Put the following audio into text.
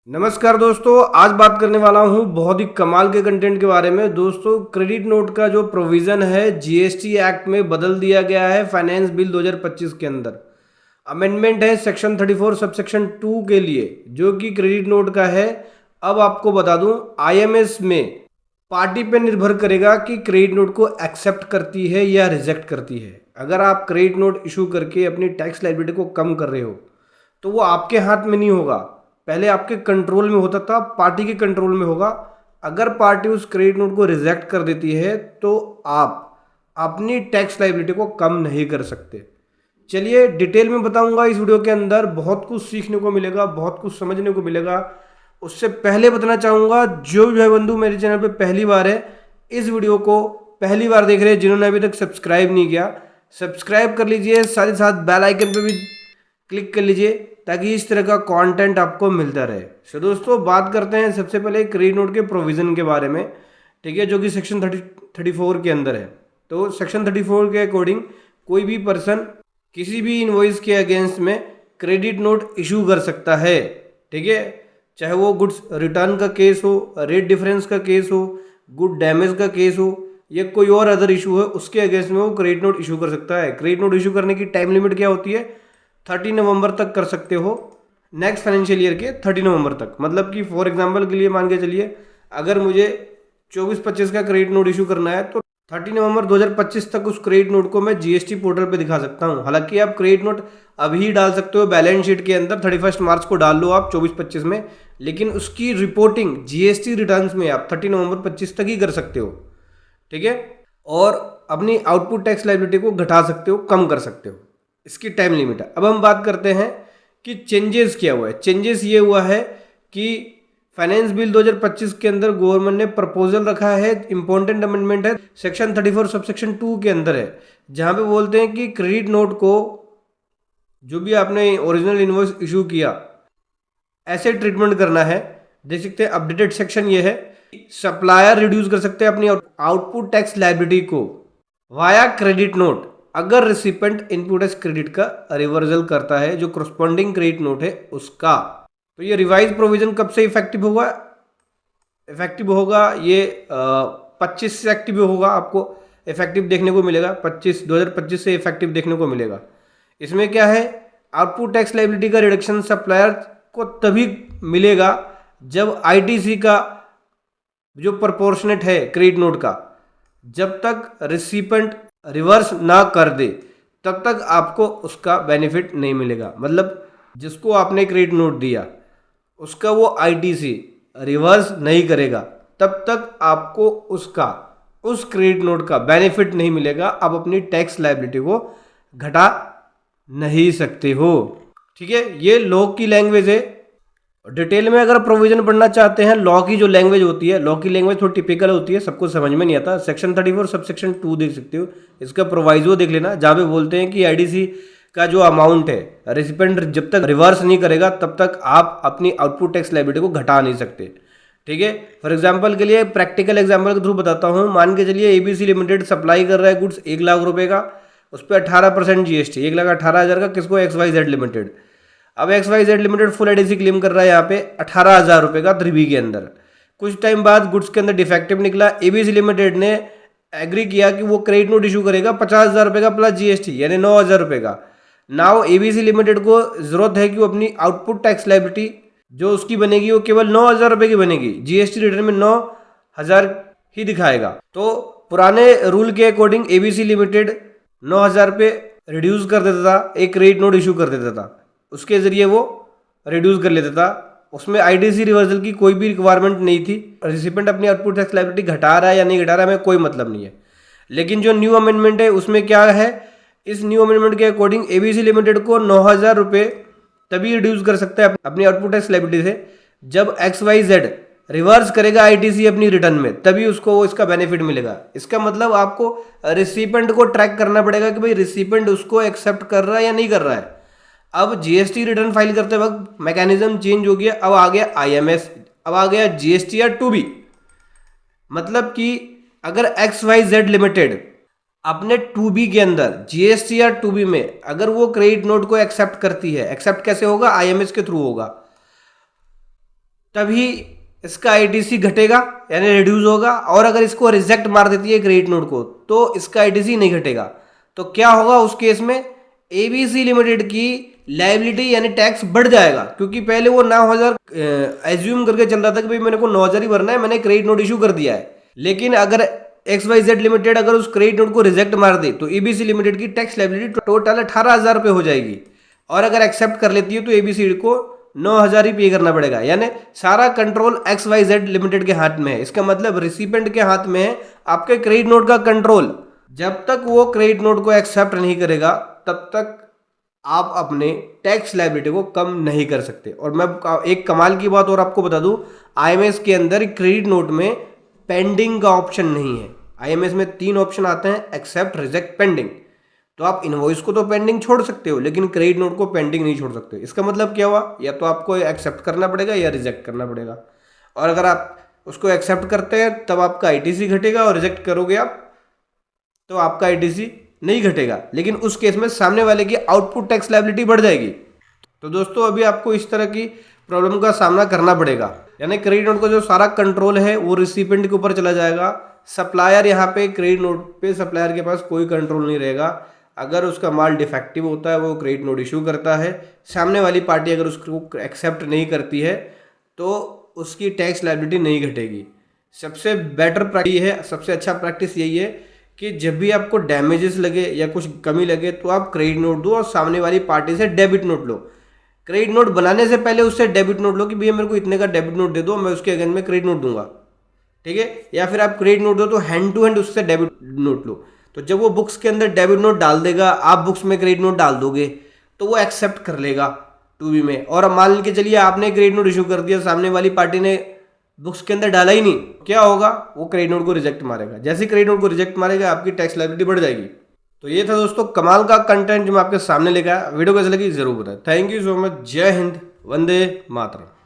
नमस्कार दोस्तों, आज बात करने वाला हूं बहुत ही कमाल के कंटेंट के बारे में। दोस्तों, क्रेडिट नोट का जो प्रोविज़न है जीएसटी एक्ट में बदल दिया गया है फाइनेंस बिल 2025 के अंदर। अमेंडमेंट है सेक्शन 34 सबसेक्शन 2 के लिए, जो कि क्रेडिट नोट का है। अब आपको बता दूं, आईएमएस में पार्टी पे निर्भर करेगा कि क्रेडिट नोट को एक्सेप्ट करती है या रिजेक्ट करती है। अगर आप क्रेडिट नोट इशू करके अपनी टैक्स लायबिलिटी को कम कर रहे हो तो वो आपके हाथ में नहीं होगा, पहले आपके कंट्रोल में होता था, पार्टी के कंट्रोल में होगा। अगर पार्टी उस क्रेडिट नोट को रिजेक्ट कर देती है तो आप अपनी टैक्स लायबिलिटी को कम नहीं कर सकते। चलिए डिटेल में बताऊंगा इस वीडियो के अंदर, बहुत कुछ सीखने को मिलेगा, बहुत कुछ समझने को मिलेगा। उससे पहले बताना चाहूँगा, जो भी भाई बंधु मेरे चैनल पे पहली बार है, इस वीडियो को पहली बार देख रहे हैं, जिन्होंने अभी तक सब्सक्राइब नहीं किया सब्सक्राइब कर लीजिए, साथ ही साथ बेल आइकन पे भी क्लिक कर लीजिए ताकि इस तरह का कंटेंट आपको मिलता रहे। तो दोस्तों, बात करते हैं सबसे पहले क्रेडिट नोट के प्रोविज़न के बारे में, ठीक है, जो कि सेक्शन 34 के अंदर है। तो सेक्शन 34 के अकॉर्डिंग कोई भी पर्सन किसी भी इनवॉइस के अगेंस्ट में क्रेडिट नोट इशू कर सकता है, ठीक है। चाहे वो गुड्स रिटर्न का केस हो, रेट डिफरेंस का केस हो, गुड डैमेज का केस हो, या कोई और अदर इशू है, उसके अगेंस्ट में वो क्रेडिट नोट इशू कर सकता है। क्रेडिट नोट इशू करने की टाइम लिमिट क्या होती है? 30 नवंबर तक कर सकते हो, नेक्स्ट फाइनेंशियल ईयर के 30 नवंबर तक। मतलब कि फॉर एग्जांपल के लिए मान के चलिए, अगर मुझे 24-25 का क्रेडिट नोट इशू करना है तो 30 नवंबर 2025 तक उस क्रेडिट नोट को मैं जीएसटी पोर्टल पे दिखा सकता हूँ। हालांकि आप क्रेडिट नोट अभी डाल सकते हो बैलेंस शीट के अंदर, 31 मार्च को डाल लो आप 24-25 में, लेकिन उसकी रिपोर्टिंग जीएसटी रिटर्न्स में आप 30 नवंबर 25 तक ही कर सकते हो, ठीक है। और अपनी आउटपुट टैक्स लायबिलिटी को घटा सकते हो, कम कर सकते हो, इसकी टाइम लिमिट है। अब हम बात करते हैं कि चेंजेस क्या हुआ है। चेंजेस ये हुआ है कि फाइनेंस बिल 2025 के अंदर गवर्नमेंट ने प्रपोजल रखा है, इंपॉर्टेंट अमेंडमेंट है, सेक्शन 34 सबसेक्शन 2 के अंदर है, जहां पे बोलते हैं कि क्रेडिट नोट को जो भी आपने ओरिजिनल इनवॉइस इशू किया ऐसे ट्रीटमेंट करना है। देख सकते हैं अपडेटेड सेक्शन ये है, सप्लायर रिड्यूस कर सकते हैं अपनी आउटपुट टैक्स लायबिलिटी को वाया क्रेडिट नोट अगर रिसिपेंट इनपुट टैक्स क्रेडिट का रिवर्सल करता है, जो करस्पॉन्डिंग क्रेडिट नोट है उसका। तो ये रिवाइज प्रोविजन कब से इफेक्टिव होगा? इफेक्टिव होगा ये 25 से एक्टिव होगा, आपको इफेक्टिव देखने को मिलेगा 2025 से इफेक्टिव देखने को मिलेगा। इसमें क्या है, आउटपुट टैक्स लायबिलिटी का रिडक्शन सप्लायर को तभी मिलेगा जब आईटीसी का जो प्रोपोर्शनेट है क्रेडिट नोट का, जब तक रिसिपेंट रिवर्स ना कर दे तब तक आपको उसका बेनिफिट नहीं मिलेगा। मतलब जिसको आपने क्रेडिट नोट दिया उसका वो आईटीसी रिवर्स नहीं करेगा तब तक आपको उसका उस क्रेडिट नोट का बेनिफिट नहीं मिलेगा। आप अपनी टैक्स लायबिलिटी को घटा नहीं सकते हो, ठीक है। ये लॉ की लैंग्वेज है। डिटेल में अगर प्रोविजन पढ़ना चाहते हैं, लॉ की जो लैंग्वेज होती है, लॉ की लैंग्वेज थोड़ी टिपिकल होती है, सबको समझ में नहीं आता। सेक्शन 34 सबसेक्शन 2 देख सकते हो, इसका प्रोवाइजो देख लेना, जहाँ पे बोलते हैं कि आईडीसी का जो अमाउंट है रेसिपेंट जब तक रिवर्स नहीं करेगा तब तक आप अपनी आउटपुट टैक्स लायबिलिटी को घटा नहीं सकते, ठीक है। फॉर एग्जाम्पल के लिए प्रैक्टिकल एग्जाम्पल के थ्रू बताता हूँ। मान के चलिए एबीसी लिमिटेड सप्लाई कर रहा है गुड्स 1 लाख रुपए का, उस पर 18% जीएसटी, 1,18,000 का, किसको? XYZ limited. अब XYZ limited full ADC claim कर रहा है यहाँ पे 18,000 रुपये का 3B के अंदर। कुछ टाइम बाद गुड्स के अंदर डिफेक्टिव निकला, एबीसी लिमिटेड ने एग्री किया कि वो क्रेडिट नोट इशू करेगा 50,000 रुपये का प्लस जीएसटी, यानी 9,000 रुपये का। नाउ एबीसी लिमिटेड को जरूरत है कि वो अपनी आउटपुट टैक्स लायबिलिटी जो उसकी बनेगी वो केवल 9,000 रुपये की बनेगी, जीएसटी रिटर्न में 9,000 ही दिखाएगा। तो पुराने रूल के अकॉर्डिंग एबीसी लिमिटेड 9,000 पे रिड्यूस कर देता था, एक क्रेडिट नोट इशू कर देता था, उसके जरिए वो रिड्यूस कर लेता था। उसमें आईडीसी रिवर्सल की कोई भी रिक्वायरमेंट नहीं थी। रिसिपेंट अपनी आउटपुट टैक्स लायबिलिटी घटा रहा है या नहीं घटा रहा है, हमें कोई मतलब नहीं है। लेकिन जो न्यू अमेंडमेंट है उसमें क्या है, इस न्यू अमेंडमेंट के अकॉर्डिंग एबीसी लिमिटेड को 9,000 रुपये तभी रिड्यूस कर सकता है अपनी आउटपुट टैक्स लायबिलिटी से जब XYZ रिवर्स करेगा आईटीसी अपनी रिटर्न में, तभी उसको वो इसका बेनिफिट मिलेगा। इसका मतलब आपको रिसिपेंट को ट्रैक करना पड़ेगा कि भाई रिसिपेंट उसको एक्सेप्ट कर रहा है या नहीं कर रहा है। अब जीएसटी रिटर्न फाइल करते वक्त मैकेनिज्म चेंज हो गया, अब आ गया आईएमएस, अब आ गया जीएसटीआर 2B। मतलब कि अगर XYZ लिमिटेड अपने 2B के अंदर जीएसटीआर 2B में अगर वो क्रेडिट नोट को एक्सेप्ट करती है, एक्सेप्ट कैसे होगा? आईएमएस के थ्रू होगा। तभी इसका आईटीसी घटेगा यानी रिड्यूस होगा। और अगर इसको रिजेक्ट मार देती है क्रेडिट नोट को तो इसका आईटीसी नहीं घटेगा। तो क्या होगा उस केस में, एबीसी लिमिटेड की लाइबिलिटी यानी टैक्स बढ़ जाएगा, क्योंकि पहले वो 9,000 एज्यूम करके चल रहा था कि भाई मैंने को 9,000 ही भरना है, मैंने क्रेडिट नोट इशू कर दिया है। लेकिन अगर XYZ लिमिटेड अगर उस क्रेडिट नोट को रिजेक्ट मार दे तो एबीसी लिमिटेड की टैक्स लाइबिलिटी टोटल 18,000 रुपये हो जाएगी। और अगर एक्सेप्ट कर लेती है तो एबीसी को 9,000 ही पे करना पड़ेगा। यानी सारा कंट्रोल XYZ लिमिटेड के हाथ में है। इसका मतलब रिसिपेंट के हाथ में है आपके क्रेडिट नोट का कंट्रोल। जब तक वो क्रेडिट नोट को एक्सेप्ट नहीं करेगा तब तक आप अपने टैक्स लायबिलिटी को कम नहीं कर सकते। और मैं एक कमाल की बात और आपको बता दूं, आईएमएस के अंदर क्रेडिट नोट में पेंडिंग का ऑप्शन नहीं है। आईएमएस में 3 ऑप्शन आते हैं, एक्सेप्ट, रिजेक्ट, पेंडिंग। तो आप इनवॉइस को तो पेंडिंग छोड़ सकते हो लेकिन क्रेडिट नोट को पेंडिंग नहीं छोड़ सकते। इसका मतलब क्या हुआ, या तो आपको एक्सेप्ट करना पड़ेगा या रिजेक्ट करना पड़ेगा। और अगर आप उसको एक्सेप्ट करते हैं तब आपका आईटीसी घटेगा, और रिजेक्ट करोगे आप तो आपका आईटीसी नहीं घटेगा। लेकिन उस केस में सामने वाले की आउटपुट टैक्स लायबिलिटी बढ़ जाएगी। तो दोस्तों अभी आपको इस तरह की प्रॉब्लम का सामना करना पड़ेगा। यानी क्रेडिट नोट का जो सारा कंट्रोल है वो रिसिपेंट के ऊपर चला जाएगा। सप्लायर यहाँ पे क्रेडिट नोट पे सप्लायर के पास कोई कंट्रोल नहीं रहेगा। अगर उसका माल डिफेक्टिव होता है वो क्रेडिट नोट इशू करता है, सामने वाली पार्टी अगर उसको एक्सेप्ट नहीं करती है तो उसकी टैक्स लायबिलिटी नहीं घटेगी। सबसे बेटर प्रैक्टिस है, सबसे अच्छा प्रैक्टिस यही है कि जब भी आपको डैमेजेस लगे या कुछ कमी लगे तो आप क्रेडिट नोट दो और सामने वाली पार्टी से डेबिट नोट लो। क्रेडिट नोट बनाने से पहले उससे डेबिट नोट लो कि भैया मेरे को इतने का डेबिट नोट दे दो, मैं उसके अगेंस्ट में क्रेडिट नोट दूंगा, ठीक है। या फिर आप क्रेडिट नोट दो तो हैंड टू हैंड उससे डेबिट नोट लो। तो जब वो बुक्स के अंदर डेबिट नोट डाल देगा, आप बुक्स में क्रेडिट नोट डाल दोगे तो वो एक्सेप्ट कर लेगा 2B में। और अब मान के चलिए आपने क्रेडिट नोट इशू कर दिया, सामने वाली पार्टी ने बुक्स के अंदर डाला ही नहीं, क्या होगा, वो क्रेडिट नोट को रिजेक्ट मारेगा। जैसे क्रेडिट नोट को रिजेक्ट मारेगा आपकी टैक्स लायबिलिटी बढ़ जाएगी। तो ये था दोस्तों कमाल का कंटेंट जो मैं आपके सामने लेकर आया। वीडियो कैसे लगी जरूर बताएं। Thank you so much. जय हिंद, वंदे मातरम।